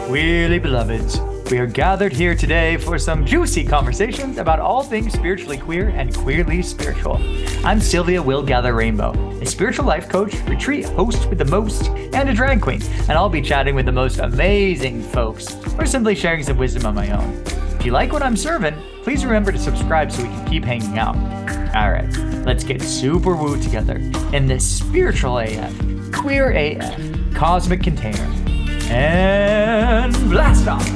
Queerly beloveds, we are gathered here today for some juicy conversations about all things spiritually queer and queerly spiritual. I'm Sylvia Will Gather Rainbow, a spiritual life coach, retreat host with the most, and a drag queen, and I'll be chatting with the most amazing folks, or simply sharing some wisdom on my own. If you like what I'm serving, please remember to subscribe so we can keep hanging out. Alright, let's get super woo together in this spiritual AF, queer AF, cosmic container. And blast off!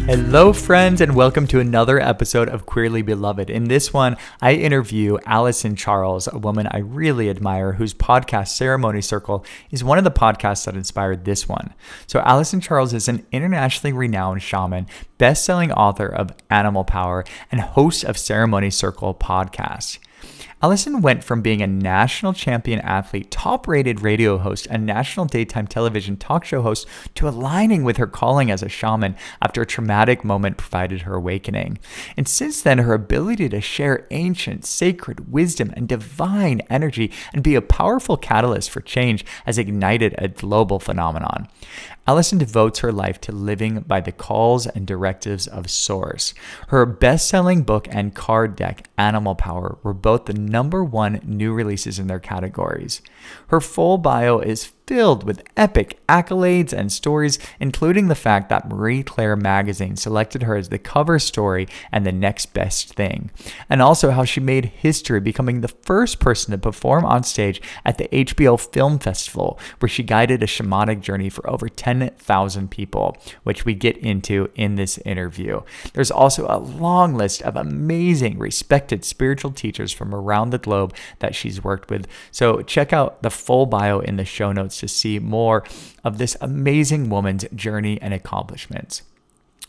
Hello, friends, and welcome to another episode of Queerly Beloved. In this one, I interview Alyson Charles, a woman I really admire, whose podcast, Ceremony Circle, is one of the podcasts that inspired this one. So Alyson Charles is an internationally renowned shaman, best-selling author of Animal Power, and host of Ceremony Circle podcast. Alyson went from being a national champion athlete, top-rated radio host, and national daytime television talk show host to aligning with her calling as a shaman after a traumatic moment provided her awakening. And since then, her ability to share ancient, sacred wisdom and divine energy and be a powerful catalyst for change has ignited a global phenomenon. Alyson devotes her life to living by the calls and directives of Source. Her best-selling book and card deck, Animal Power, were both the #1 new releases in their categories. Her full bio is filled with epic accolades and stories, including the fact that Marie Claire magazine selected her as the cover story and the next best thing, and also how she made history becoming the first person to perform on stage at the HBO Film Festival, where she guided a shamanic journey for over 10,000 people, which we get into in this interview. There's also a long list of amazing, respected spiritual teachers from around the globe that she's worked with, so check out the full bio in the show notes to see more of this amazing woman's journey and accomplishments.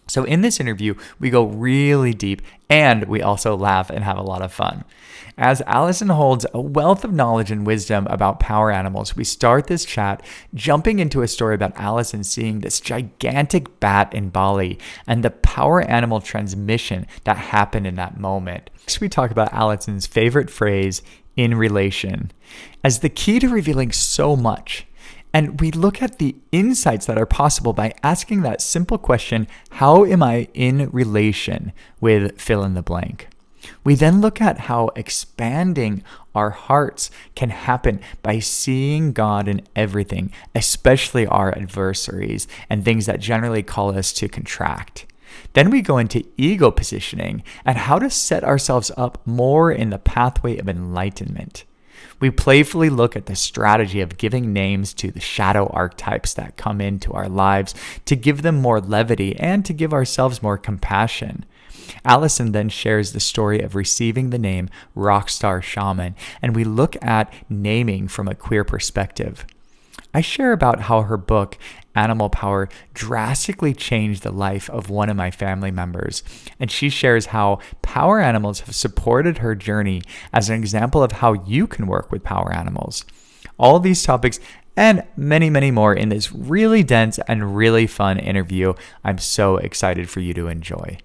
So in this interview, we go really deep and we also laugh and have a lot of fun. As Alyson holds a wealth of knowledge and wisdom about power animals, we start this chat jumping into a story about Alyson seeing this gigantic bat in Bali and the power animal transmission that happened in that moment. Next, we talk about Alyson's favorite phrase, in relation, as the key to revealing so much. And we look at the insights that are possible by asking that simple question, how am I in relation with fill in the blank? We then look at how expanding our hearts can happen by seeing God in everything, especially our adversaries and things that generally call us to contract. Then we go into ego positioning and how to set ourselves up more in the pathway of enlightenment. We playfully look at the strategy of giving names to the shadow archetypes that come into our lives to give them more levity and to give ourselves more compassion. Alyson then shares the story of receiving the name Rockstar Shaman, and we look at naming from a queer perspective. I share about how her book, Animal Power, drastically changed the life of one of my family members, and she shares how power animals have supported her journey as an example of how you can work with power animals. All of these topics and many, many more in this really dense and really fun interview I'm so excited for you to enjoy.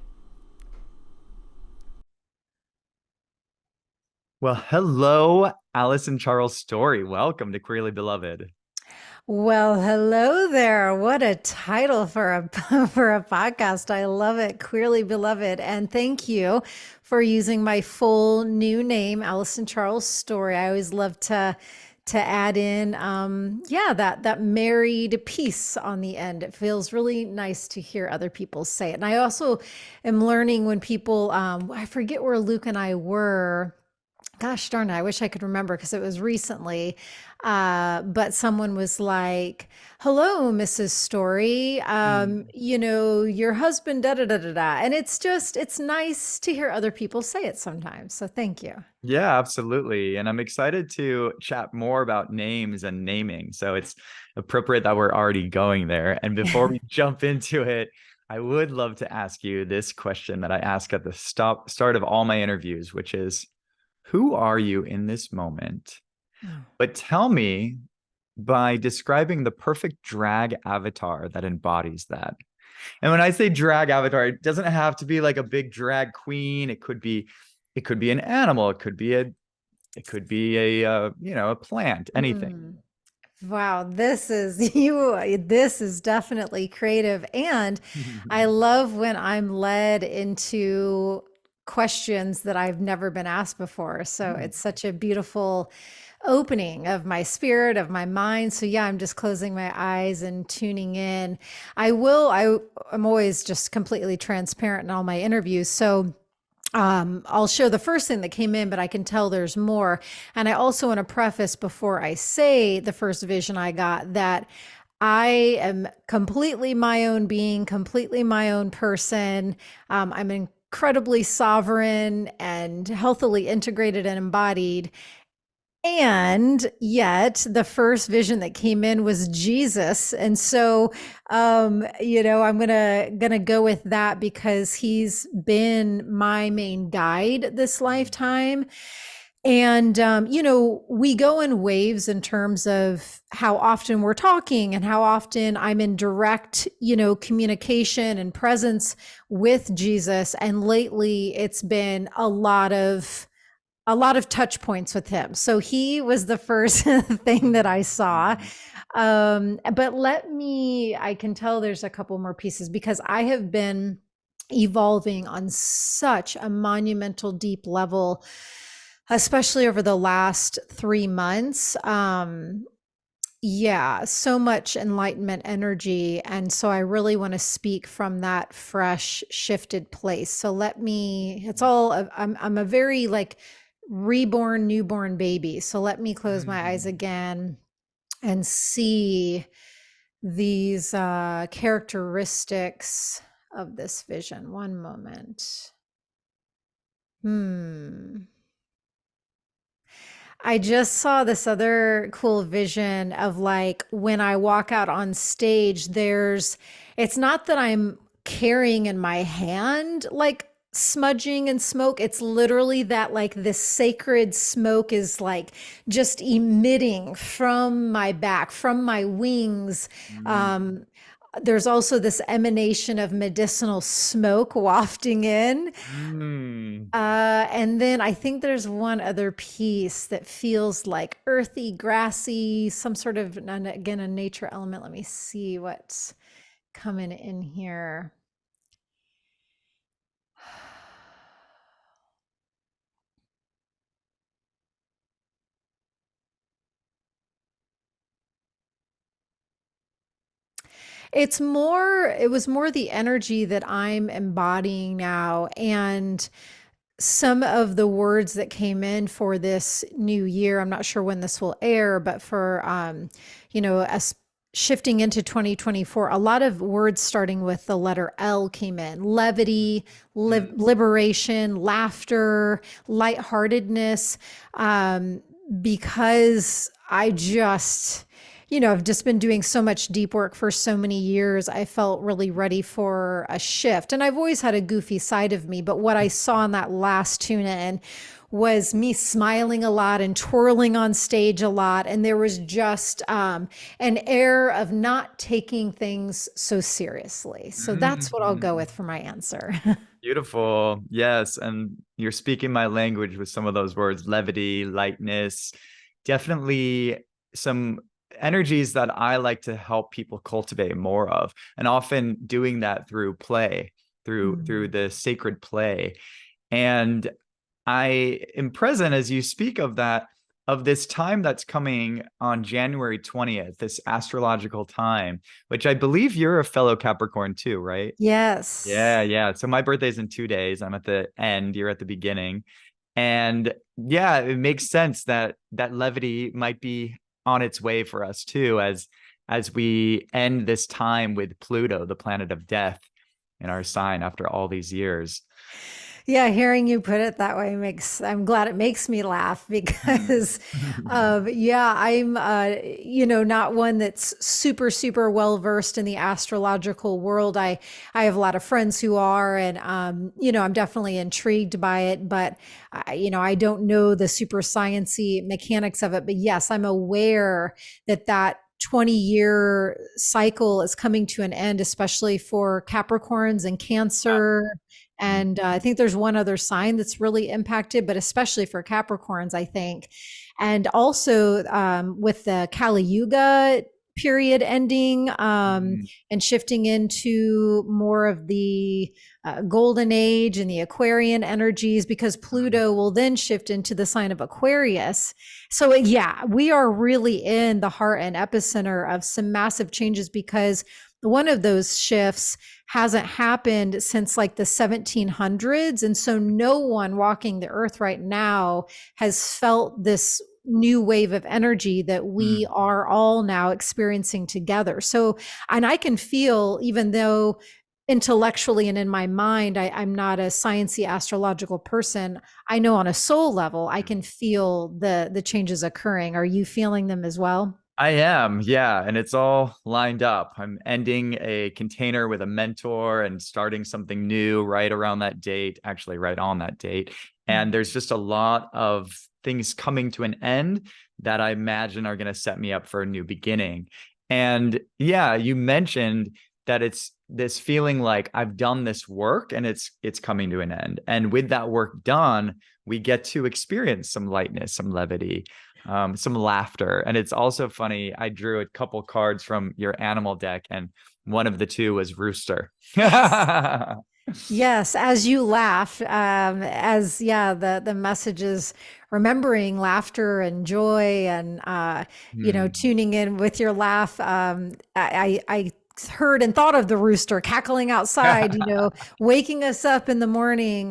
Well, hello, Alyson Charles Storey. Welcome to Queerly Beloved. Well, hello there. What a title for a for a podcast. I love it. Queerly Beloved. And thank you for using my full new name, Alyson Charles Storey. I always love to add in that married piece on the end. It feels really nice to hear other people say it. And I also am learning when people I forget where Luke and I were. Gosh darn it, I wish I could remember because it was recently. But someone was like, hello, Mrs. Story. Your husband, da da da da da. And it's nice to hear other people say it sometimes. So thank you. Yeah, absolutely. And I'm excited to chat more about names and naming. So it's appropriate that we're already going there. And before we jump into it, I would love to ask you this question that I ask at the start of all my interviews, which is, who are you in this moment? But tell me by describing the perfect drag avatar that embodies that. And when I say drag avatar, it doesn't have to be like a big drag queen. It could be an animal. It could be a plant, anything. Wow, this is you. This is definitely creative. And I love when I'm led into questions that I've never been asked before. So Hmm. it's such a beautiful opening of my spirit, of my mind. So yeah, I'm just closing my eyes and tuning in. I'm always just completely transparent in all my interviews. So I'll show the first thing that came in, but I can tell there's more. And I also want to preface before I say the first vision I got that I am completely my own being, completely my own person. I'm incredibly sovereign and healthily integrated and embodied. And yet the first vision that came in was Jesus. And so I'm gonna go with that because he's been my main guide this lifetime. And we go in waves in terms of how often we're talking and how often I'm in direct, communication and presence with Jesus. And lately it's been a lot of touch points with him. So he was the first thing that I saw. But I can tell there's a couple more pieces because I have been evolving on such a monumental, deep level, especially over the last 3 months. Yeah, so much enlightenment energy. And so I really want to speak from that fresh, shifted place. So I'm a very like reborn, newborn baby. So let me close my eyes again and see these characteristics of this vision. One moment. Hmm. I just saw this other cool vision of like when I walk out on stage, it's not that I'm carrying in my hand like smudging and smoke. It's literally that like this sacred smoke is like just emitting from my back, from my wings. Um, there's also this emanation of medicinal smoke wafting in. And then I think there's one other piece that feels like earthy, grassy, some sort of, and again, a nature element. Let me see what's coming in here. It was more the energy that I'm embodying now. And some of the words that came in for this new year, I'm not sure when this will air, but for us shifting into 2024, a lot of words starting with the letter L came in: levity, liberation, laughter, lightheartedness. Because I've just been doing so much deep work for so many years. I felt really ready for a shift. And I've always had a goofy side of me, but what I saw in that last tune in was me smiling a lot and twirling on stage a lot. And there was just an air of not taking things so seriously. So that's what I'll go with for my answer. Beautiful. Yes. And you're speaking my language with some of those words: levity, lightness, definitely some energies that I like to help people cultivate more of. And often doing that through play, through Mm. the sacred play. And I am present as you speak of that, of this time that's coming on January 20th, this astrological time, which I believe you're a fellow Capricorn too, right? Yes. Yeah, yeah. So my birthday's in 2 days. I'm at the end, you're at the beginning. And yeah, it makes sense that that levity might be on its way for us too, as we end this time with Pluto, the planet of death, in our sign after all these years. Yeah, hearing you put it that way I'm glad it makes me laugh because, yeah, I'm, not one that's super, super well versed in the astrological world. I have a lot of friends who are, and, I'm definitely intrigued by it, but, I don't know the super sciencey mechanics of it. But yes, I'm aware that 20-year cycle is coming to an end, especially for Capricorns and Cancer. And I think there's one other sign that's really impacted, but especially for Capricorns, I think. And also with the Kali Yuga period ending Mm, and shifting into more of the golden age and the Aquarian energies, because Pluto will then shift into the sign of Aquarius. So, yeah, we are really in the heart and epicenter of some massive changes, because one of those shifts hasn't happened since like the 1700s. And so, no one walking the earth right now has felt this new wave of energy that we mm. are all now experiencing together. So, and I can feel, even though intellectually and in my mind, I'm not a sciencey astrological person, I know on a soul level, I can feel the changes occurring. Are you feeling them as well? I am, yeah, and it's all lined up. I'm ending a container with a mentor and starting something new right around that date, actually, right on that date. And there's just a lot of things coming to an end that I imagine are going to set me up for a new beginning. And yeah, you mentioned that it's this feeling like I've done this work and it's coming to an end. And with that work done, we get to experience some lightness, some levity, some laughter. And it's also funny. I drew a couple cards from your animal deck, and one of the two was rooster. Yes, as you laugh, as yeah, the message is remembering laughter and joy, and Hmm. tuning in with your laugh. I heard and thought of the rooster cackling outside, waking us up in the morning.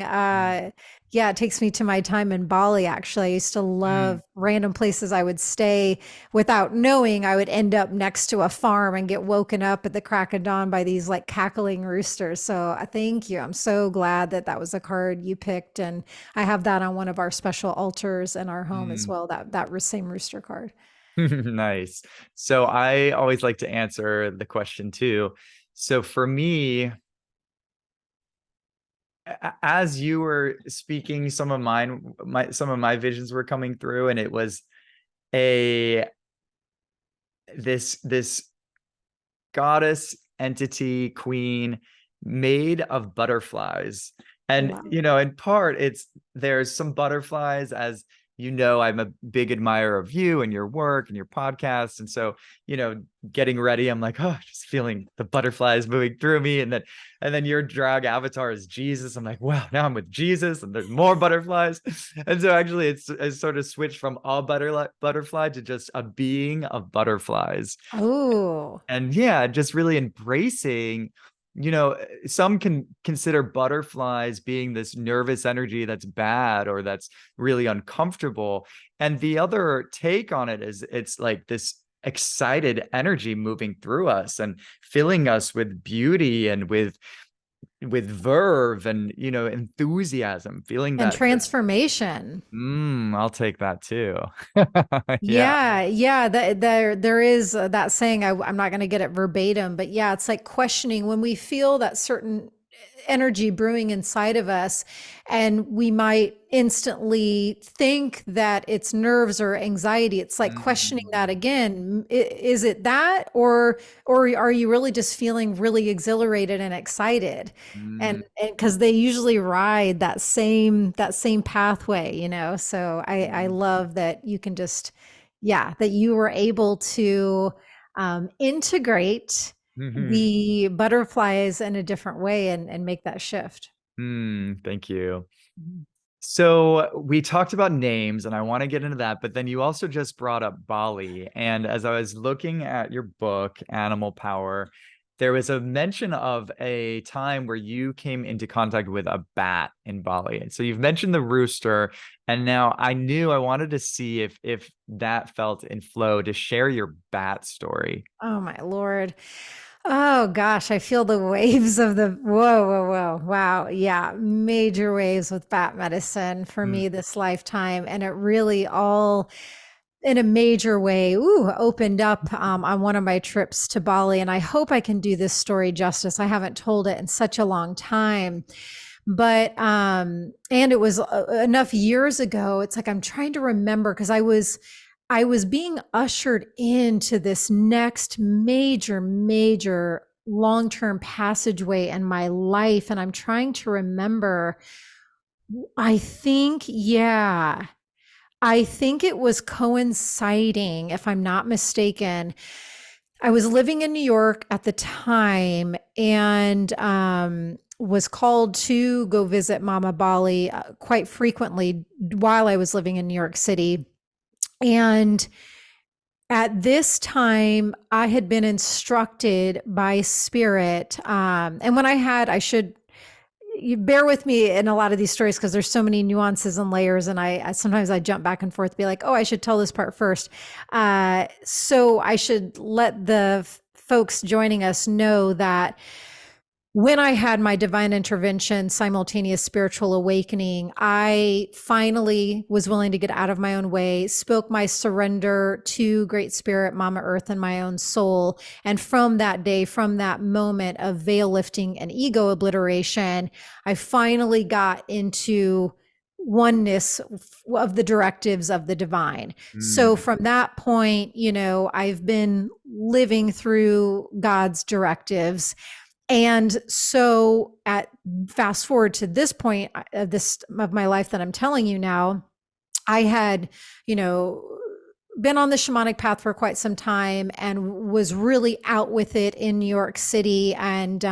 Yeah, it takes me to my time in Bali. Actually, I used to love random places I would stay without knowing I would end up next to a farm and get woken up at the crack of dawn by these like cackling roosters. So thank you. I'm so glad that that was a card you picked, and I have that on one of our special altars in our home as well. That same rooster card. Nice. So I always like to answer the question too. So for me, as you were speaking, some of my visions were coming through, and it was a this goddess entity queen made of butterflies. And Wow. in part there's some butterflies, as I'm a big admirer of you and your work and your podcast. And so getting ready, I'm like, oh, just feeling the butterflies moving through me. And then your drag avatar is Jesus. I'm like, wow, now I'm with Jesus and there's more butterflies. And so actually it's sort of switched from a butterfly to just a being of butterflies. Oh, And yeah, just really embracing, some can consider butterflies being this nervous energy that's bad or that's really uncomfortable. And the other take on it is it's like this excited energy moving through us and filling us with beauty and with verve and enthusiasm, feeling and that just transformation. I'll take that too. Yeah. Yeah, yeah, there is that saying. I'm not going to get it verbatim, but yeah, it's like questioning when we feel that certain energy brewing inside of us, and we might instantly think that it's nerves or anxiety. It's like questioning that Mm, again. Is it that, or are you really just feeling really exhilarated and excited? mm, And because they usually ride that same pathway, so I mm. love that you can just, yeah, that you were able to integrate the butterflies in a different way, and make that shift. Thank you. So we talked about names, and I want to get into that, but then you also just brought up Bali. And as I was looking at your book, Animal Power, there was a mention of a time where you came into contact with a bat in Bali. And so you've mentioned the rooster, and now I knew I wanted to see if that felt in flow to share your bat story. Oh my Lord. Oh gosh, I feel the waves of the whoa, whoa, whoa. Wow. Yeah. Major waves with bat medicine for Mm, me this lifetime. And it really all in a major way, ooh, opened up on one of my trips to Bali. And I hope I can do this story justice. I haven't told it in such a long time. But and it was enough years ago. It's like I'm trying to remember, because I was being ushered into this next major long-term passageway in my life, and I'm trying to remember. I think, yeah, I think it was coinciding, if I'm not mistaken. I was living in New York at the time and was called to go visit Mama Bali quite frequently while I was living in New York City. And at this time, I had been instructed by Spirit. And when I should, you bear with me in a lot of these stories because there's so many nuances and layers, and I sometimes I jump back and forth, be like, oh, I should tell this part first. So I should let the folks joining us know that when I had my divine intervention, simultaneous spiritual awakening, I finally was willing to get out of my own way, spoke my surrender to Great Spirit, Mama Earth, and my own soul. And from that day, from that moment of veil lifting and ego obliteration, I finally got into oneness of the directives of the divine. So Mm, from that point, I've been living through God's directives. And so at fast forward to this point of this of my life that I'm telling you now, I had, you know, been on the shamanic path for quite some time and was really out with it in New York City, and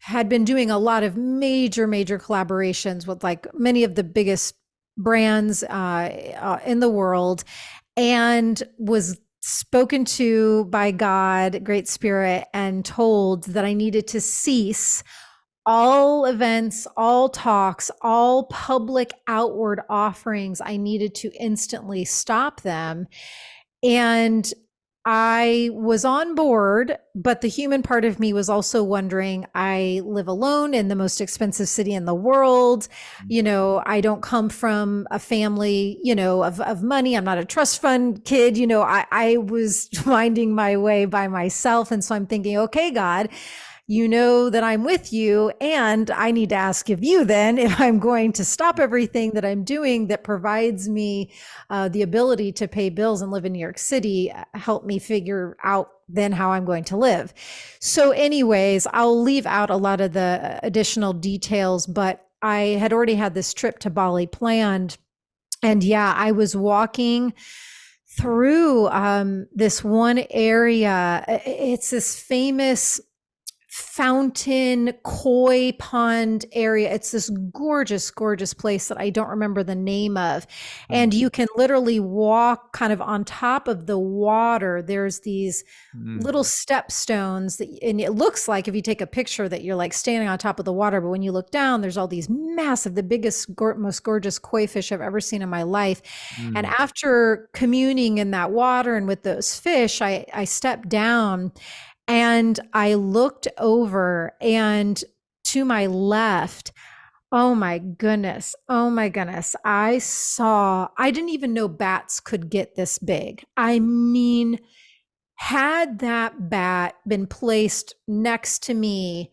had been doing a lot of major collaborations with like many of the biggest brands in the world, and was spoken to by God, Great Spirit, and told that I needed to cease all events, all talks, all public outward offerings. I needed to instantly stop them. And I was on board, but the human part of me was also wondering, I live alone in the most expensive city in the world. I don't come from a family, of money. I'm not a trust fund kid. I was finding my way by myself. And so I'm thinking, okay, God, you know that I'm with you. And I need to ask of you then if I'm going to stop everything that I'm doing that provides me the ability to pay bills and live in New York City, help me figure out then how I'm going to live. So, anyways, I'll leave out a lot of the additional details, but I had already had this trip to Bali planned. And yeah, I was walking through this one area. It's this famous fountain koi pond area. It's this gorgeous place that I don't remember the name of. mm, And you can literally walk kind of on top of the water. There's these mm, little step stones that, and it looks like if you take a picture that you're like standing on top of the water, but when you look down, there's all these massive, the biggest, most gorgeous koi fish I've ever seen in my life. And mm, after communing in that water and with those fish, I stepped down and I looked over, and to my left, oh my goodness. Oh my goodness. I didn't even know bats could get this big. I mean, had that bat been placed next to me,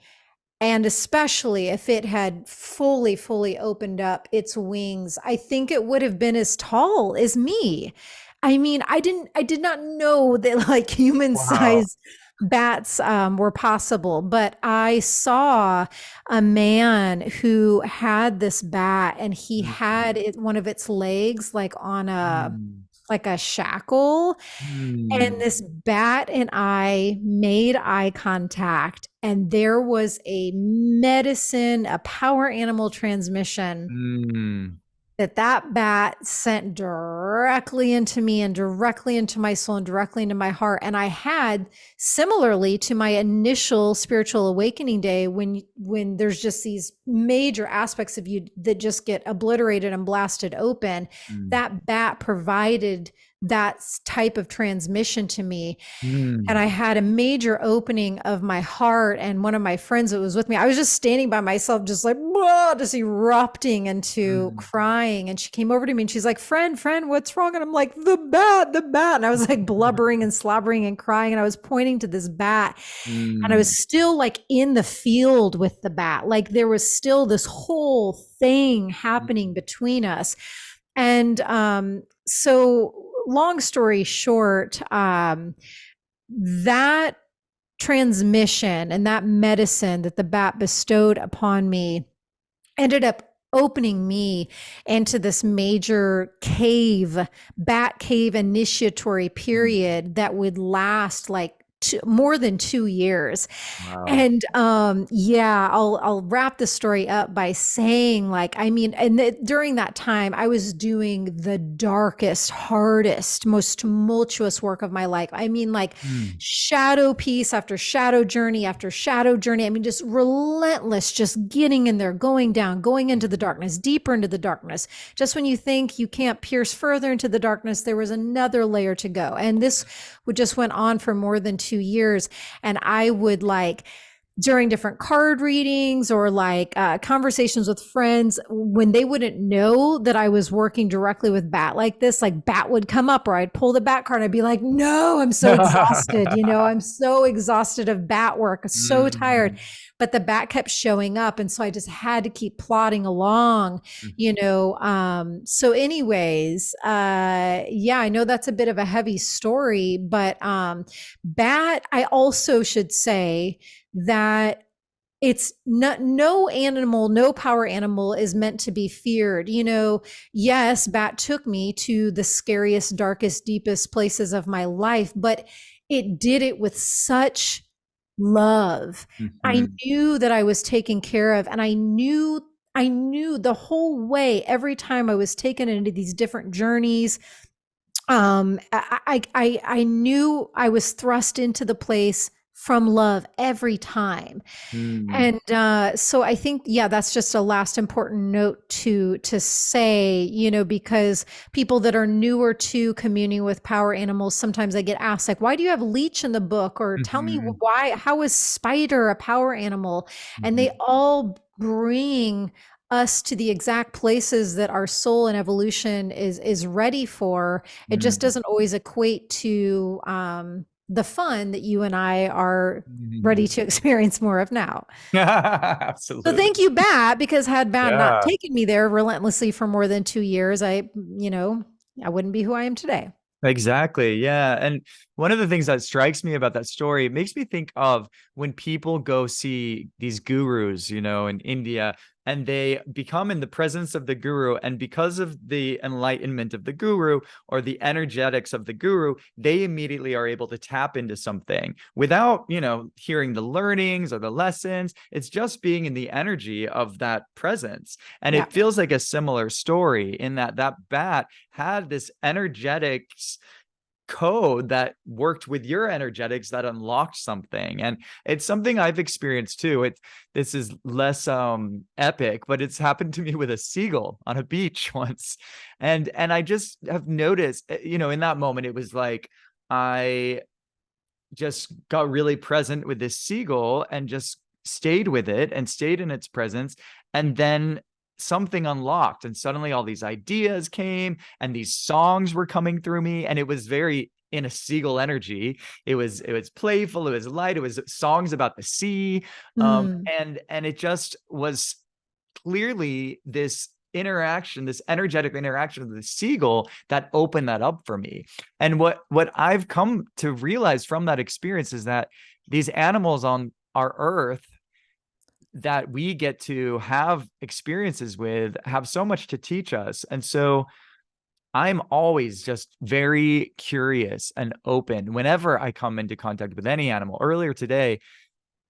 and especially if it had fully opened up its wings, I think it would have been as tall as me. I mean, I did not know that like human wow. size bats were possible, but I saw a man who had this bat, and he Mm, had one of its legs like on mm, a shackle, and mm, this bat and I made eye contact, and there was a medicine, a power animal transmission mm, that bat sent directly into me and directly into my soul and directly into my heart. And I had, similarly to my initial spiritual awakening day, when there's just these major aspects of you that just get obliterated and blasted open, mm, that bat provided that type of transmission to me. And mm, I had a major opening of my heart. And one of my friends that was with me, I was just standing by myself, just like, whoa, just erupting into mm, crying. And she came over to me and she's like, friend, what's wrong? And I'm like, the bat. And I was like blubbering and slobbering and crying. And I was pointing to this bat. And I mm, was still like in the field with the bat. Like there was still this whole thing happening mm, between us. And so long story short, that transmission and that medicine that the bat bestowed upon me ended up opening me into this major bat cave initiatory Mm. period that would last like more than 2 years. Wow. And yeah, I'll wrap the story up by saying, like, I mean, during that time, I was doing the darkest, hardest, most tumultuous work of my life. I mean, like Mm. shadow piece after shadow journey after shadow journey. I mean, just relentless, just getting in there, going down, going into the darkness, deeper into the darkness. Just when you think you can't pierce further into the darkness, there was another layer to go. And this would just went on for more than 2 years. And I would like, during different card readings or like conversations with friends, when they wouldn't know that I was working directly with bat like this, like bat would come up or I'd pull the bat card. I'd be like, no, I'm so exhausted. I'm so exhausted of bat work, so tired. Mm. But the bat kept showing up. And so I just had to keep plodding along, So anyways, yeah, I know that's a bit of a heavy story, but bat, I also should say, that it's not, no animal, no power animal is meant to be feared. Yes, bat took me to the scariest, darkest, deepest places of my life, but it did it with such love. I Mhm. knew that I was taken care of, and I knew the whole way, every time I was taken into these different journeys, I knew I was thrust into the place from love every time. Mm. And so I think, yeah, that's just a last important note to say, because people that are newer to communing with power animals, sometimes I get asked, like, why do you have leech in the book? Or tell me Mhm. how is spider a power animal? And they Mhm. all bring us to the exact places that our soul and evolution is ready for. It just Mm. doesn't always equate to the fun that you and I are ready Mhm. to experience more of now. So Absolutely. thank you, Bat, because had Bat not Yeah. taken me there relentlessly for more than 2 years, I wouldn't be who I am today. Exactly. Yeah. And one of the things that strikes me about that story, it makes me think of when people go see these gurus, in India, and they become in the presence of the guru. And because of the enlightenment of the guru or the energetics of the guru, they immediately are able to tap into something without, hearing the learnings or the lessons. It's just being in the energy of that presence. And Yeah. it feels like a similar story in that bat had this energetics code that worked with your energetics that unlocked something. And it's something I've experienced too. This is less epic, but it's happened to me with a seagull on a beach once. And I just have noticed, in that moment, it was like I just got really present with this seagull and just stayed with it and stayed in its presence. And then something unlocked, and suddenly all these ideas came and these songs were coming through me. And it was very in a seagull energy. It was playful, it was light, it was songs about the sea. Mm. And it just was clearly this energetic interaction with the seagull that opened that up for me. And what I've come to realize from that experience is that these animals on our earth that we get to have experiences with have so much to teach us. And so I'm always just very curious and open whenever I come into contact with any animal. Earlier today,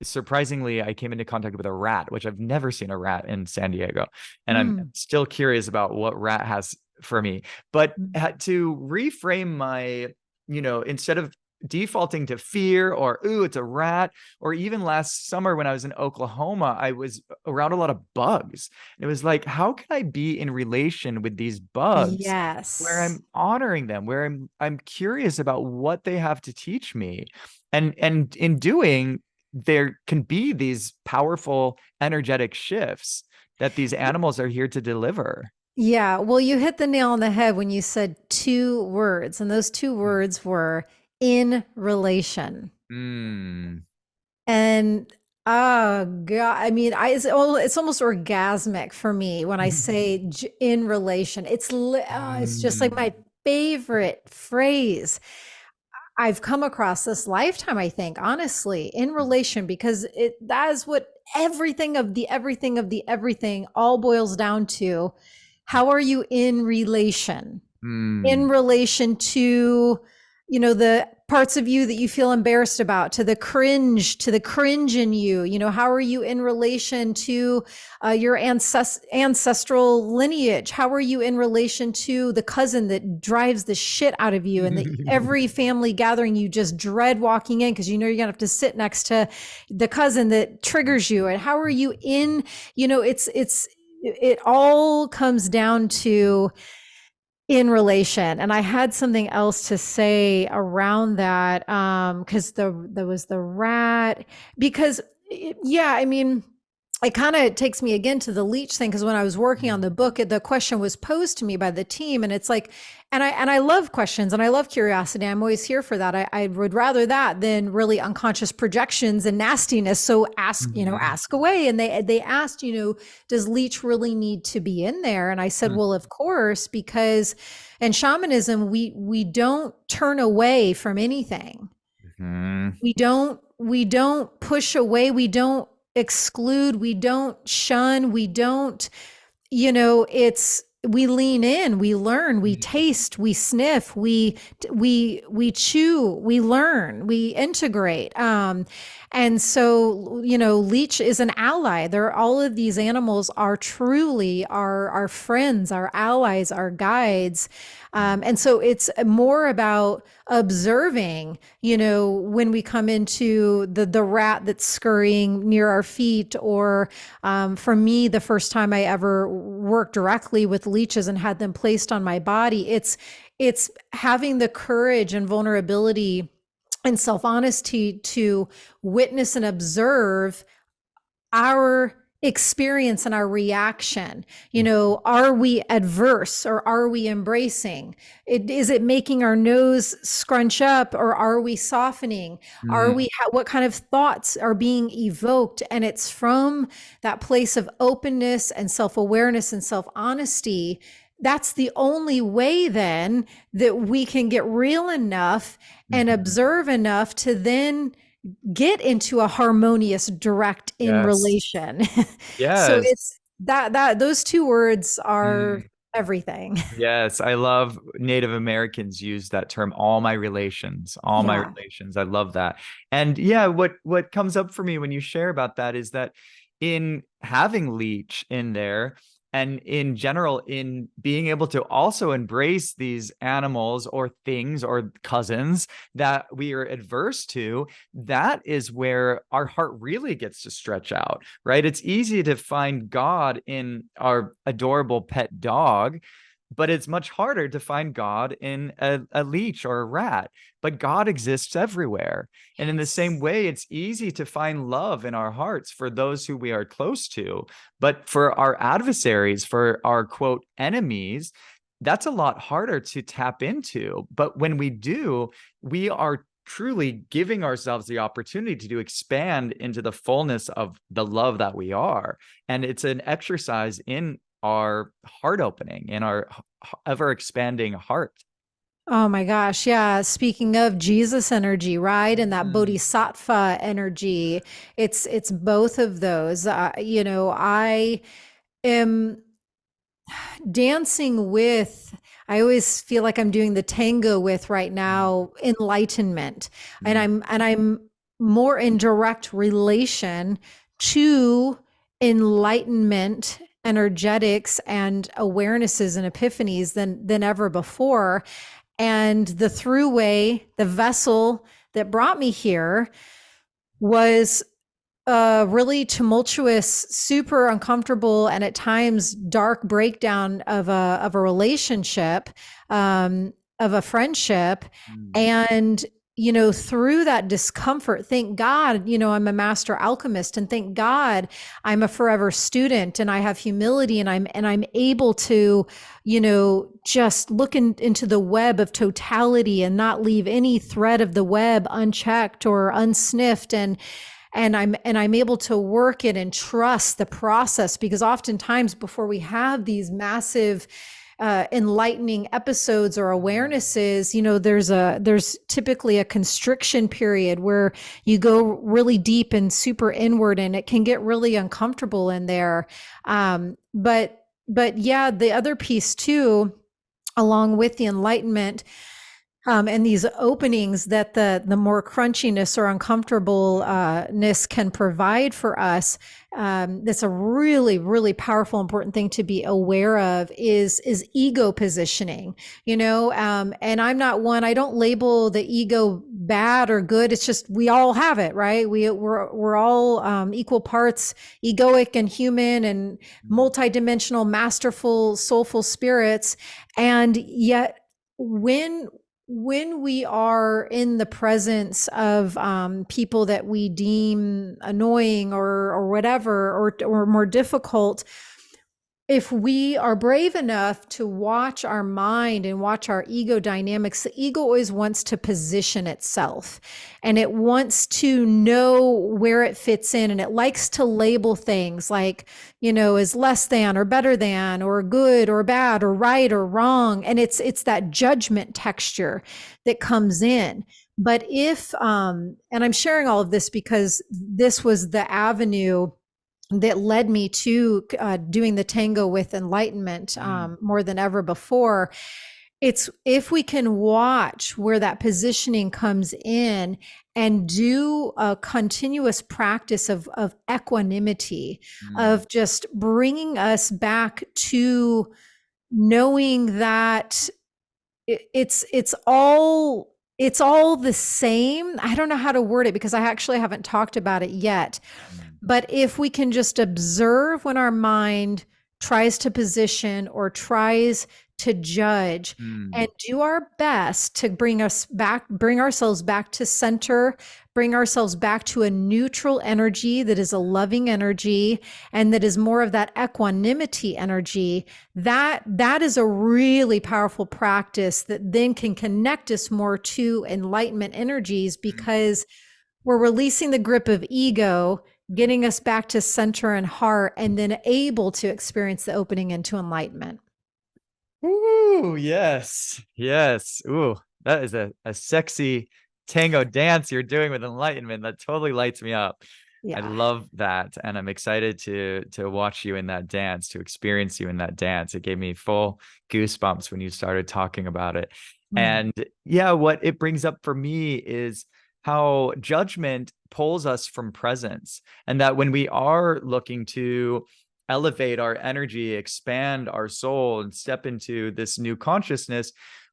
surprisingly, I came into contact with a rat, which I've never seen a rat in San Diego. And I'm Mm. still curious about what rat has for me. But Mm. to reframe my, instead of defaulting to fear or, ooh, it's a rat, or even last summer when I was in Oklahoma, I was around a lot of bugs. It was like, how can I be in relation with these bugs where Yes. I'm honoring them, where I'm curious about what they have to teach me? And in doing, there can be these powerful energetic shifts that these animals are here to deliver. Yeah. Well, you hit the nail on the head when you said two words, and those two words were in relation. Mm. And oh God, I mean, it's almost orgasmic for me when I say in relation. It's just like Mm. my favorite phrase. I've come across this lifetime, I think, honestly, in relation, because that is what everything all boils down to. How are you in relation? In Mm. relation to, the parts of you that you feel embarrassed about, to the cringe in you. How are you in relation to your ancestral lineage? How are you in relation to the cousin that drives the shit out of you, and that every family gathering you just dread walking in because you're gonna have to sit next to the cousin that triggers you? And how are you in, it all comes down to in relation. And I had something else to say around that, because there was the rat, because yeah, I mean, it kind of takes me again to the leech thing, because when I was working on the book, the question was posed to me by the team, and it's like, and I love questions and I love curiosity. I'm always here for that. I would rather that than really unconscious projections and nastiness. So ask away. And they asked, does leech really need to be in there? And I said, well, of course, because in shamanism, we don't turn away from anything. Mhm. We don't push away, we don't exclude, we don't shun, we don't, it's, we lean in, we learn, we taste, we sniff, we chew, we learn, we integrate. And so, leech is an ally. There, all of these animals are truly our friends, our allies, our guides. And so it's more about observing, when we come into the rat that's scurrying near our feet, or for me, the first time I ever worked directly with leeches and had them placed on my body, it's having the courage and vulnerability and self-honesty to witness and observe our experience and our reaction. Are we adverse or are we embracing? Is it making our nose scrunch up, or are we softening? Are Mm. we, what kind of thoughts are being evoked? And it's from that place of openness and self-awareness and self-honesty. That's the only way then that we can get real enough and Mhm. observe enough to then get into a harmonious, direct in Yes. relation. So Yes. it's that those two words are Mm. everything. Yes, I love Native Americans use that term, all my relations, all my Yeah. relations. I love that. And yeah, what comes up for me when you share about that is that in having leech in there, and in general in being able to also embrace these animals or things or cousins that we are adverse to, that is where our heart really gets to stretch out, right? It's easy to find God in our adorable pet dog, but it's much harder to find God in a leech or a rat. But God exists everywhere. And in the same way, it's easy to find love in our hearts for those who we are close to. But for our adversaries, for our quote enemies, that's a lot harder to tap into. But when we do, we are truly giving ourselves the opportunity to expand into the fullness of the love that we are. And it's an exercise in our heart opening, in our ever expanding heart. Oh my gosh. Yeah. Speaking of Jesus energy, right? And that Mm. bodhisattva energy, it's both of those. I am dancing with, I always feel like I'm doing the tango with right now, enlightenment. And Mm. I'm more in direct relation to enlightenment energetics and awarenesses and epiphanies than ever before. And the throughway, the vessel that brought me here was a really tumultuous, super uncomfortable, and at times dark breakdown of a relationship, of a friendship. Mm. And through that discomfort, thank God, I'm a master alchemist, and thank God I'm a forever student, and I have humility, and I'm able to, just look into the web of totality and not leave any thread of the web unchecked or unsniffed. And I'm able to work it and trust the process, because oftentimes before we have these massive enlightening episodes or awarenesses, there's typically a constriction period where you go really deep and super inward, and it can get really uncomfortable in there. But yeah, the other piece too, along with the enlightenment, and these openings that the more crunchiness or uncomfortableness can provide for us, that's a really, really powerful, important thing to be aware of is ego positioning. And I don't label the ego bad or good. It's just we all have it, right? We're all equal parts egoic and human and multidimensional, masterful, soulful spirits, and yet when we are in the presence of people that we deem annoying or whatever, or more difficult, if we are brave enough to watch our mind and watch our ego dynamics, the ego always wants to position itself, and it wants to know where it fits in, and it likes to label things like, as less than or better than or good or bad or right or wrong. And it's that judgment texture that comes in. But and I'm sharing all of this because this was the avenue that led me to doing the tango with enlightenment more than ever before. It's if we can watch where that positioning comes in and do a continuous practice of equanimity, of just bringing us back to knowing that it's all the same. I don't know how to word it because I actually haven't talked about it yet. But if we can just observe when our mind tries to position or tries to judge, and do our best to bring ourselves back to center, bring ourselves back to a neutral energy that is a loving energy and that is more of that equanimity energy, that is a really powerful practice that then can connect us more to enlightenment energies, because we're releasing the grip of ego, getting us back to center and heart, and then able to experience the opening into enlightenment. Ooh, yes. Yes. Ooh, that is a sexy tango dance you're doing with enlightenment. That totally lights me up. I Yeah. love that. And I'm excited to watch you in that dance, to experience you in that dance. It gave me full goosebumps when you started talking about it. And yeah, what it brings up for me is how judgment pulls us from presence. And that when we are looking to elevate our energy, expand our soul, and step into this new consciousness,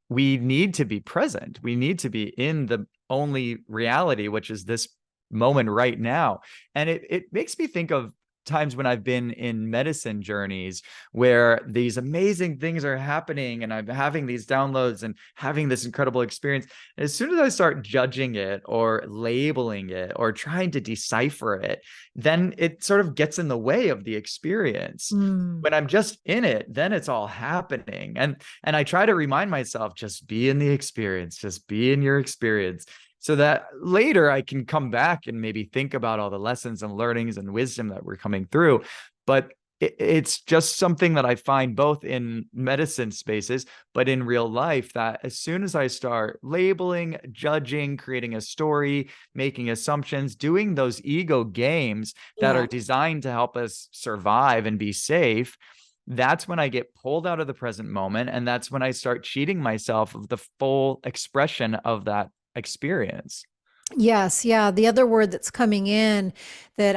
we need to be present. We need to be in the only reality, which is this moment right now. And it makes me think of times when I've been in medicine journeys where these amazing things are happening and I'm having these downloads and having this incredible experience. And as soon as I start judging it or labeling it or trying to decipher it, then it sort of gets in the way of the experience. When I'm just in it, then it's all happening. And I try to remind myself, just be in the experience, just be in your experience, so that later I can come back and maybe think about all the lessons and learnings and wisdom that we're coming through. But it's just something that I find both in medicine spaces, but in real life, that as soon as I start labeling, judging, creating a story, making assumptions, doing those ego games that are designed to help us survive and be safe, that's when I get pulled out of the present moment. And that's when I start cheating myself of the full expression of that experience. Yes. Yeah. The other word that's coming in that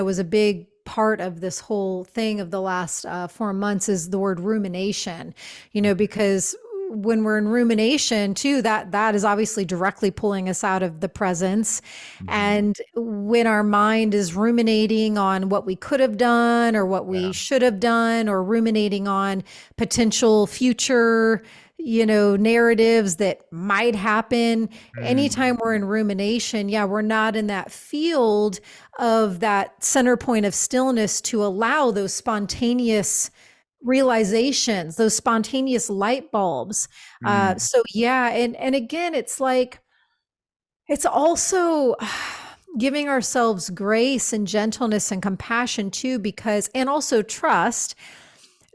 was a big part of this whole thing of the last 4 months is the word rumination, because when we're in rumination too, that is obviously directly pulling us out of the presence. And when our mind is ruminating on what we could have done or what we should have done, or ruminating on potential future narratives that might happen, anytime we're in rumination, we're not in that field of that center point of stillness to allow those spontaneous realizations, those spontaneous light bulbs. And again, it's like, it's also giving ourselves grace and gentleness and compassion too, and also trust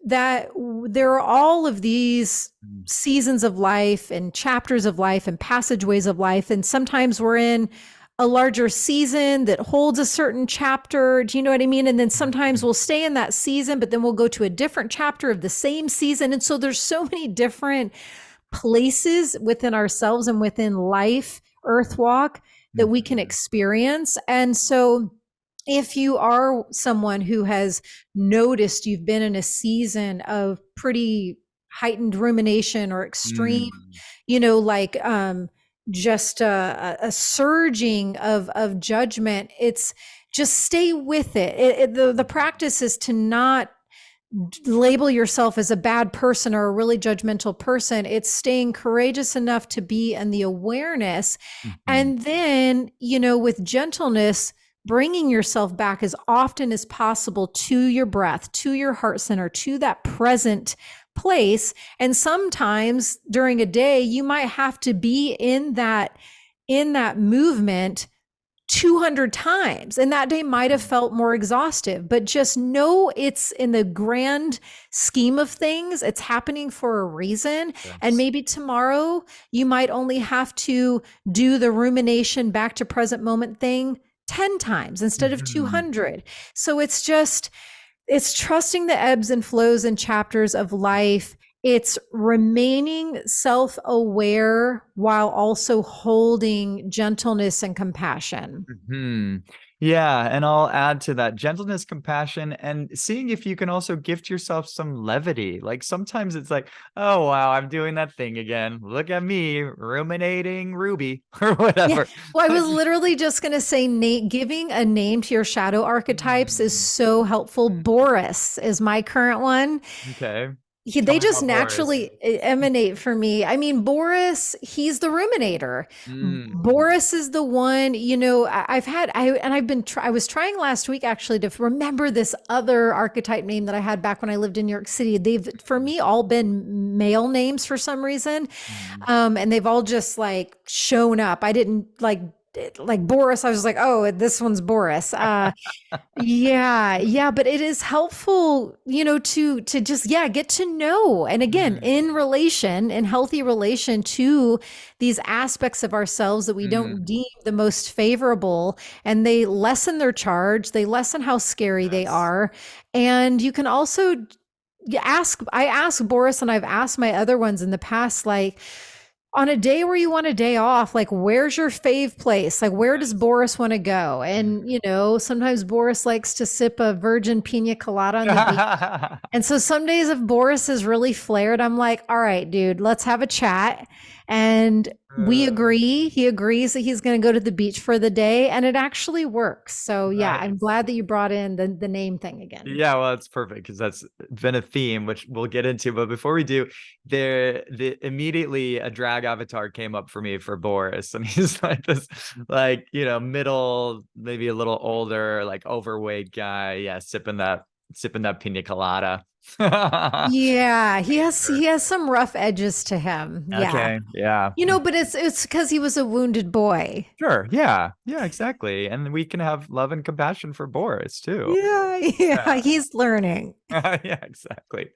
there are all of these Mm, seasons of life and chapters of life and passageways of life. And sometimes we're in a larger season that holds a certain chapter. Do you know what I mean? And then sometimes mhm, we'll stay in that season, but then we'll go to a different chapter of the same season. And so there's so many different places within ourselves and within life, earth walk, that we can mhm, experience. And so if you are someone who has noticed you've been in a season of pretty heightened rumination or extreme, mm, like just a surging of judgment, it's just stay with it. The practice is to not label yourself as a bad person or a really judgmental person. It's staying courageous enough to be in the awareness. mhm, And then, with gentleness, bringing yourself back as often as possible to your breath, to your heart center, to that present place. And sometimes during a day, you might have to be in that movement 200 times, and that day might have mhm. felt more exhaustive, but just know it's in the grand scheme of things, it's happening for a reason. And Yes. maybe tomorrow you might only have to do the rumination back to present moment thing 10 times instead of Mhm, 200. So it's trusting the ebbs and flows and chapters of life. It's remaining self aware while also holding gentleness and compassion. mhm. Yeah, and I'll add to that gentleness, compassion, and seeing if you can also gift yourself some levity. Like sometimes it's like, oh wow, I'm doing that thing again. Look at me ruminating Ruby or Yeah. whatever. Well, I was literally just going to say, Nate, giving a name to your shadow archetypes is Mm, so helpful. mm. Boris is my current one. Okay. Tell They me just about Boris. naturally emanate for me. I mean, Boris, he's the ruminator. Mm, Boris is the one, I was trying last week actually to remember this other archetype name that I had back when I lived in New York City. They've, for me, all been male names for some reason. mm, And they've all just like shown up. I didn't like Boris. I was like, oh, this one's Boris. Yeah, yeah, but it is helpful, to just get to know. And again, mm, in healthy relation to these aspects of ourselves that we don't mm. deem the most favorable, and they lessen their charge, they lessen how scary they Yes. are. And you can also I ask Boris, and I've asked my other ones in the past, like, on a day where you want a day off, like, where's your fave place? Like, where does Yes. Boris want to go? Mm. And, sometimes Boris likes to sip a virgin pina colada on the beach. And so some days if Boris is really flared, I'm like, all right, dude, let's have a chat. And we Uh, agree. He agrees that he's going to go to the beach for the day. And it actually works. So yeah, I'm nice. glad that you brought in the name thing again. Yeah, well, it's perfect because that's been a theme which we'll get into. But before we do, the immediately a drag avatar came up for me for Boris, and he's like this, like middle, maybe a little older, like overweight guy. Yeah, sipping that pina colada. Yeah, he has Favorite. he has some rough edges to him. Yeah. Okay, yeah. But it's because he was a wounded boy. Sure. Yeah. Yeah, exactly. And we can have love and compassion for Boris too. Yeah, yeah, Yeah. he's learning. Yeah, exactly.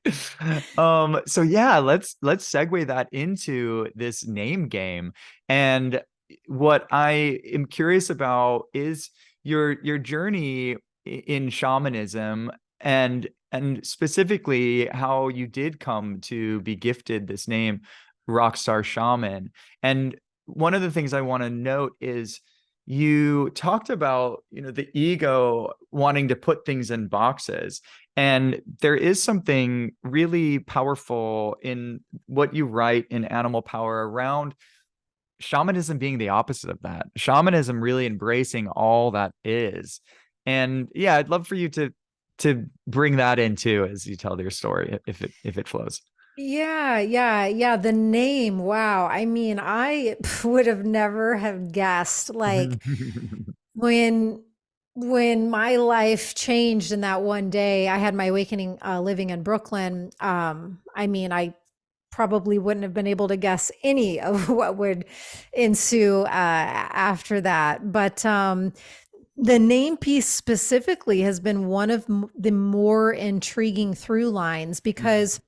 So yeah, let's segue that into this name game. And what I am curious about is your journey in shamanism, and specifically how you did come to be gifted this name, Rockstar Shaman. And one of the things I want to note is you talked about, the ego wanting to put things in boxes. And there is something really powerful in what you write in Animal Power around shamanism being the opposite of that. Shamanism really embracing all that is. And yeah, I'd love for you to bring that into as you tell your story, if it flows. Yeah, yeah, yeah. The name, wow. I mean, I would have never have guessed, like, when when my life changed in that one day. I had my awakening living in Brooklyn. I mean, I probably wouldn't have been able to guess any of what would ensue after that. But The name piece specifically has been one of the more intriguing through lines because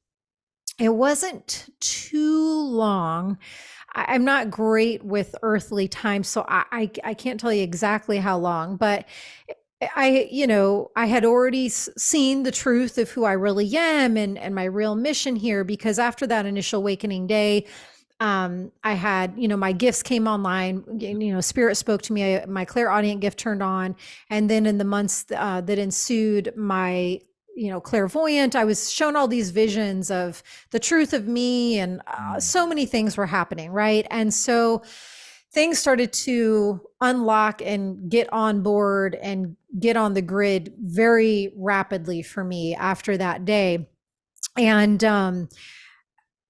it wasn't too long. I'm not great with earthly time, so I can't tell you exactly how long, but I had already seen the truth of who I really am and my real mission here, because after that initial awakening day, I had, my gifts came online, spirit spoke to me, my clairaudient gift turned on. And then in the months that ensued, my, clairvoyant, I was shown all these visions of the truth of me, and so many things were happening. Right. And so things started to unlock and get on board and get on the grid very rapidly for me after that day. And,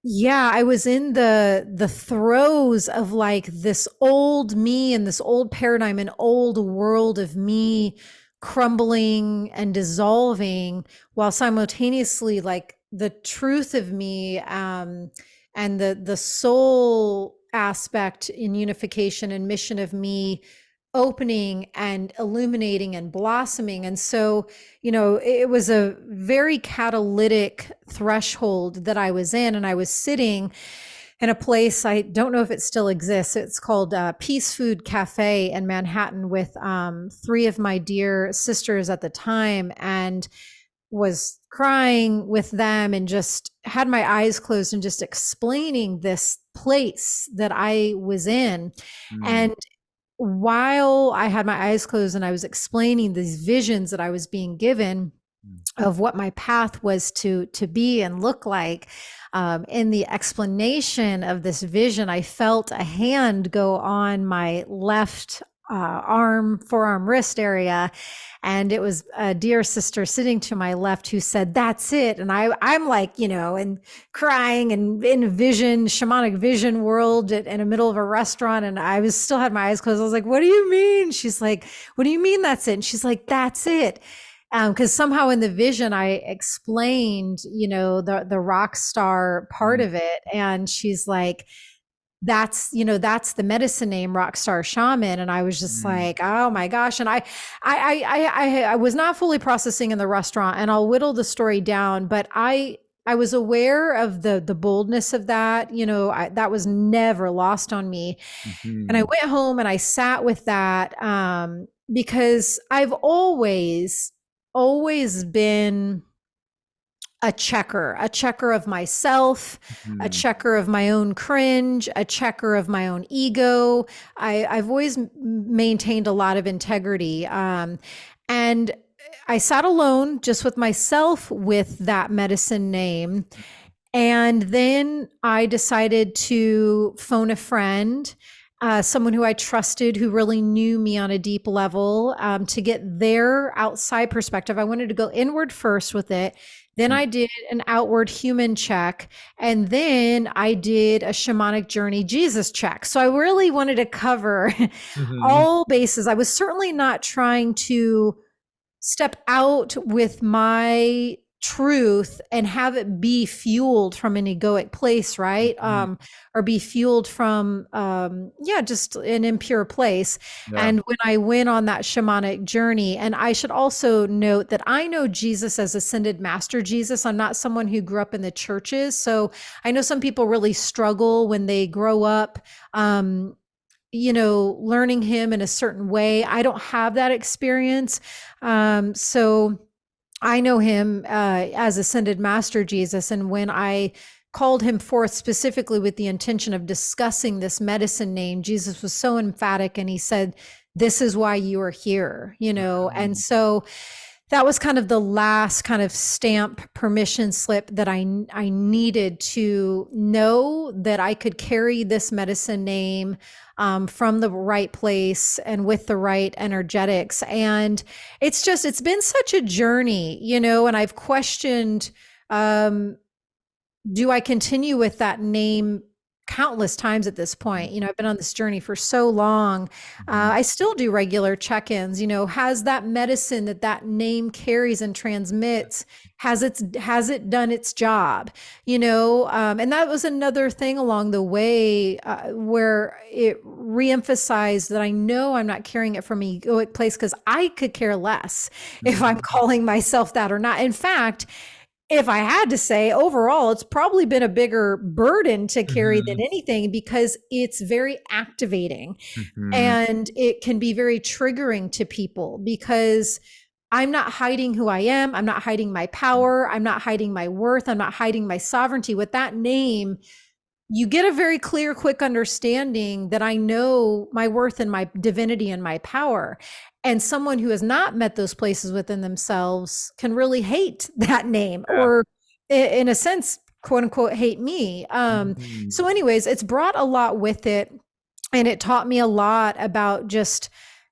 yeah, I was in the throes of like this old me and this old paradigm, an old world of me crumbling and dissolving, while simultaneously like the truth of me, and the soul aspect in unification and mission of me opening and illuminating and blossoming. And so, it was a very catalytic threshold that I was in. And I was sitting in a place, I don't know if it still exists. It's called Peace Food Cafe in Manhattan, with three of my dear sisters at the time, and was crying with them and just had my eyes closed and just explaining this place that I was in. And while I had my eyes closed and I was explaining these visions that I was being given of what my path was to be and look like, in the explanation of this vision, I felt a hand go on my left forearm, wrist area. And it was a dear sister sitting to my left who said, "That's it." And I'm like, and crying and in shamanic vision world in the middle of a restaurant. And I was still had my eyes closed. I was like, "What do you mean?" She's like, "What do you mean that's it?" And she's like, "That's it." Because somehow in the vision I explained, the rock star part of it. And she's like, that's the medicine name, rock star shaman. And I was just like, oh my gosh. And I was not fully processing in the restaurant, and I'll whittle the story down, but I was aware of the boldness of that. That was never lost on me. And I went home and I sat with that, because I've always been a checker of myself, a checker of my own cringe, a checker of my own ego. I've always maintained a lot of integrity. And I sat alone just with myself with that medicine name. And then I decided to phone a friend, someone who I trusted, who really knew me on a deep level, to get their outside perspective. I wanted to go inward first with it. Then I did an outward human check. And then I did a shamanic journey Jesus check. So I really wanted to cover all bases. I was certainly not trying to step out with my truth and have it be fueled from an egoic place, right? Or be fueled from, just an impure place. Yeah. And when I went on that shamanic journey, and I should also note that I know Jesus as ascended master Jesus. I'm not someone who grew up in the churches. So I know some people really struggle when they grow up, learning him in a certain way. I don't have that experience. So I know him as ascended master Jesus. And when I called him forth specifically with the intention of discussing this medicine name, Jesus was so emphatic, and he said, "This is why you are here," And so that was kind of the last kind of stamp permission slip that I needed to know that I could carry this medicine name from the right place and with the right energetics. And it's been such a journey, and I've questioned, do I continue with that name countless times at this point. I've been on this journey for so long. Mhm. I still do regular check-ins. Has that medicine that name carries and transmits, has it done its job? And that was another thing along the way, where it reemphasized that I know I'm not carrying it from an egoic place, because I could care less if I'm Mhm. calling myself that or not. In fact, if I had to say, overall, it's probably been a bigger burden to carry than Mhm. anything, because it's very activating Mhm. and it can be very triggering to people, because I'm not hiding who I am. I'm not hiding my power. I'm not hiding my worth. I'm not hiding my sovereignty. With that name, you get a very clear, quick understanding that I know my worth and my divinity and my power. And someone who has not met those places within themselves can really hate that name, Yeah. or, in a sense, quote unquote, hate me. Mhm. So, anyways, it's brought a lot with it. And it taught me a lot about just,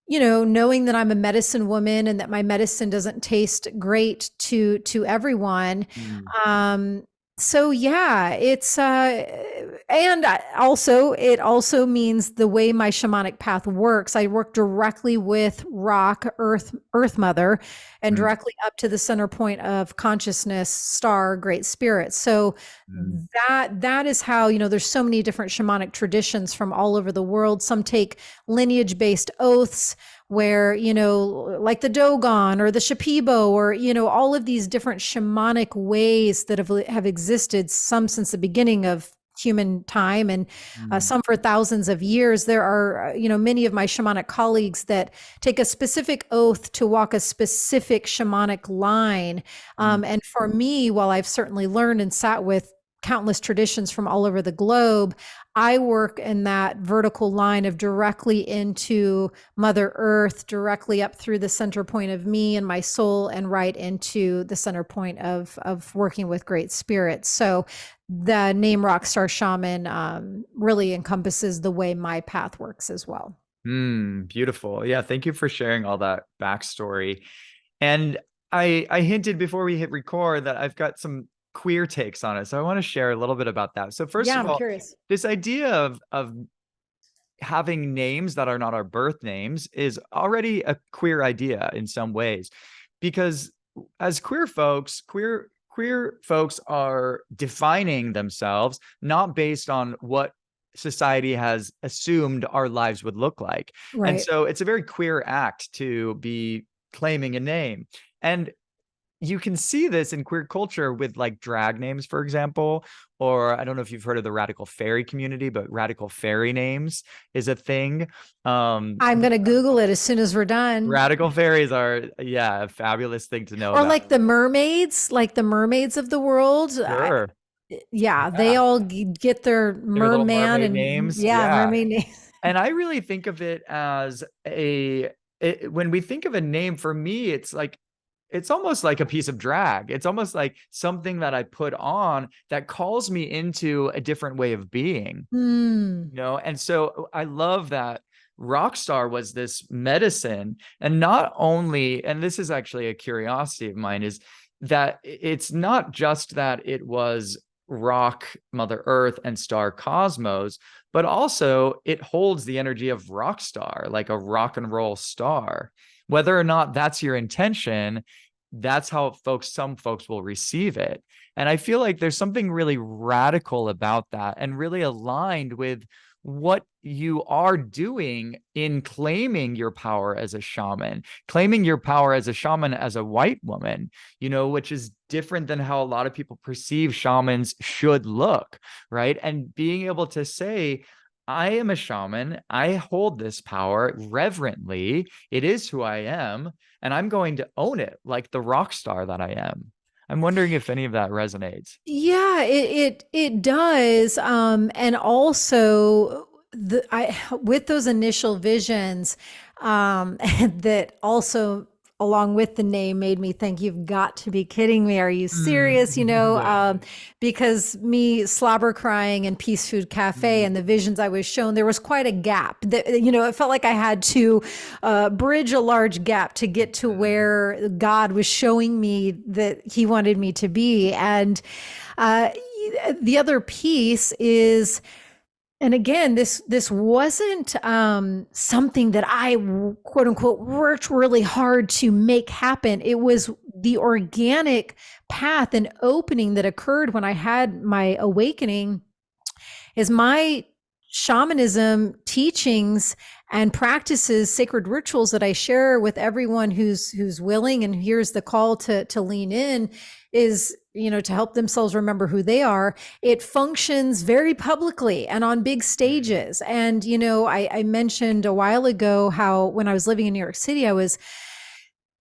knowing that I'm a medicine woman and that my medicine doesn't taste great to everyone. Mhm. Um, so yeah, it's and also, it also means the way my shamanic path works. I work directly with rock, earth mother, and Mhm. directly up to the center point of consciousness, star, great spirit. So Mhm. that is how, there's so many different shamanic traditions from all over the world. Some take lineage based oaths, where, like the Dogon or the Shipibo, or, all of these different shamanic ways that have existed, some since the beginning of human time, and Mhm. some for thousands of years. There are, many of my shamanic colleagues that take a specific oath to walk a specific shamanic line. Mhm. And for me, while I've certainly learned and sat with countless traditions from all over the globe, I work in that vertical line of directly into Mother Earth, directly up through the center point of me and my soul, and right into the center point of working with great spirits. So the name Rockstar Shaman really encompasses the way my path works as well. Beautiful. Yeah, thank you for sharing all that backstory. And I hinted before we hit record that I've got some queer takes on it. So I want to share a little bit about that. So first Yeah, of I'm all, curious. this idea of having names that are not our birth names is already a queer idea in some ways, because as queer folks are defining themselves not based on what society has assumed our lives would look like. And Right. so it's a very queer act to be claiming a name. And you can see this in queer culture with like drag names, for example, or I don't know if you've heard of the radical fairy community, but radical fairy names is a thing. I'm going to Google it as soon as we're done. Radical fairies are, yeah, a fabulous thing to know Or about. like the mermaids of the world. Sure. Yeah, they Yeah. all get their Their little merman mermaid and, names. yeah, Yeah. mermaid names. And I really think of it as when we think of a name, for me, it's almost like a piece of drag. It's almost like something that I put on that calls me into a different way of being, Hmm. And so I love that Rockstar was this medicine. And not only, and this is actually a curiosity of mine, is that it's not just that it was rock, Mother Earth, and star cosmos, but also it holds the energy of Rockstar, like a rock and roll star. Whether or not that's your intention, that's how some folks will receive it. And I feel like there's something really radical about that and really aligned with what you are doing in claiming your power as a shaman, claiming your power as a shaman as a white woman, which is different than how a lot of people perceive shamans should look, right? And being able to say, I am a shaman. I hold this power reverently. It is who I am, and I'm going to own it like the rock star that I am. I'm wondering if any of that resonates. Yeah, it does. And also, I with those initial visions, that also, along with the name, made me think, you've got to be kidding me. Are you serious? Yeah. Because me slobber crying in Peace Food Cafe and the visions I was shown, there was quite a gap. That, it felt like I had to bridge a large gap to get to where God was showing me that He wanted me to be. And uh, the other piece is And again, this wasn't something that I quote unquote worked really hard to make happen. It was the organic path and opening that occurred when I had my awakening. Is my shamanism teachings and practices, sacred rituals that I share with everyone who's willing and hears the call to lean in, is, to help themselves remember who they are. It functions very publicly and on big stages. And I mentioned a while ago how when I was living in New York City,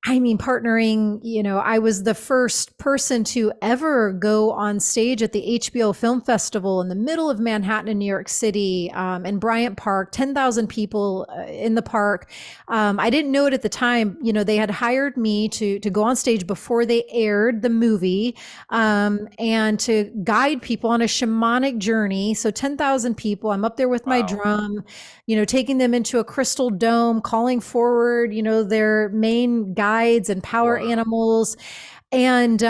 partnering, I was the first person to ever go on stage at the HBO Film Festival in the middle of Manhattan in New York City, in Bryant Park, 10,000 people in the park. I didn't know it at the time. They had hired me to go on stage before they aired the movie, and to guide people on a shamanic journey. So 10,000 people, I'm up there with my drum, taking them into a crystal dome, calling forward, their main guides and power animals. And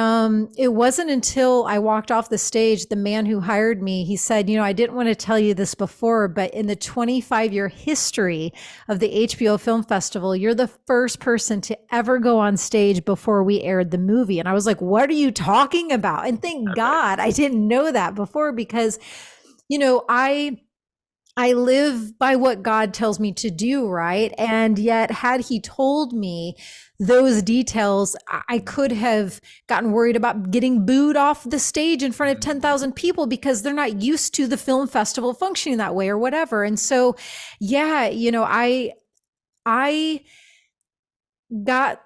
it wasn't until I walked off the stage, the man who hired me, he said, I didn't want to tell you this before, but in the 25-year history of the HBO Film Festival, you're the first person to ever go on stage before we aired the movie. And I was like, what are you talking about? And thank God I didn't know that before, because, I live by what God tells me to do, right? And yet, had he told me those details, I could have gotten worried about getting booed off the stage in front of 10,000 people because they're not used to the film festival functioning that way or whatever. And so, yeah, I got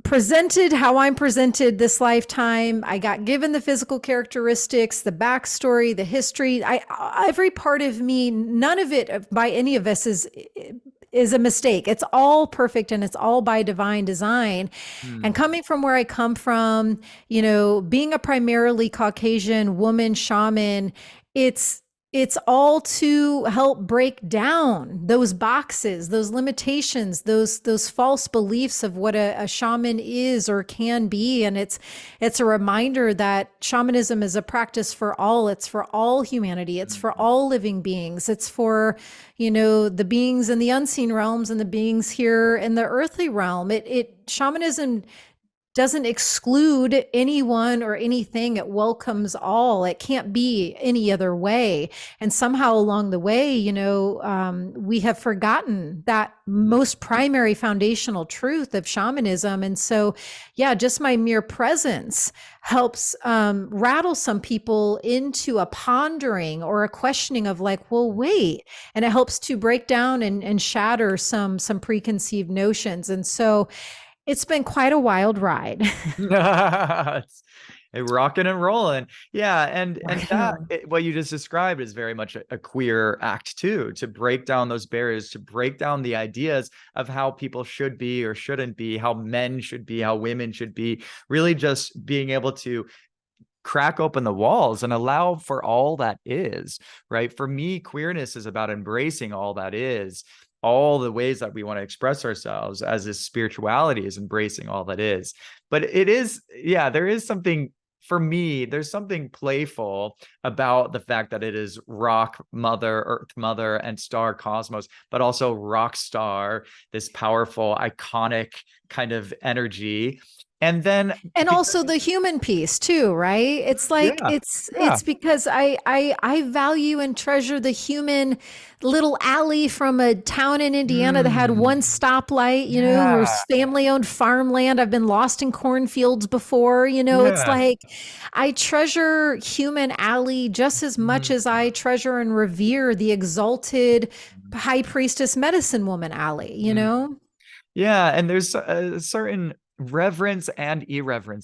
presented how I'm presented this lifetime. I got given the physical characteristics, the backstory, the history. Every part of me, none of it by any of us is a mistake. It's all perfect and it's all by divine design. And coming from where I come from, being a primarily Caucasian woman shaman, it's all to help break down those boxes, those limitations, those false beliefs of what a shaman is or can be. And it's a reminder that shamanism is a practice for all. It's for all humanity. It's for all living beings. It's for, the beings in the unseen realms and the beings here in the earthly realm. Shamanism doesn't exclude anyone or anything. It welcomes all. It can't be any other way. And somehow along the way, we have forgotten that most primary foundational truth of shamanism. And so, yeah, just my mere presence helps rattle some people into a pondering or a questioning of like, well, wait. And it helps to break down and shatter some preconceived notions. And so, it's been quite a wild ride. It's rocking and rolling. Yeah. And what you just described is very much a queer act too, to break down those barriers, to break down the ideas of how people should be or shouldn't be, how men should be, how women should be, really just being able to crack open the walls and allow for all that is, right? For me, queerness is about embracing all that is. All the ways that we want to express ourselves as this spirituality is embracing all that is. But it is, there is something, for me, there's something playful about the fact that it is rock mother, earth mother, and star cosmos, but also rock star, this powerful, iconic kind of energy. And then also the human piece too, right? It's like it's because I value and treasure the human little alley from a town in Indiana that had one stoplight, or family owned farmland. I've been lost in cornfields before, it's like I treasure human alley just as much as I treasure and revere the exalted high priestess medicine woman alley, Yeah, and there's a certain reverence and irreverence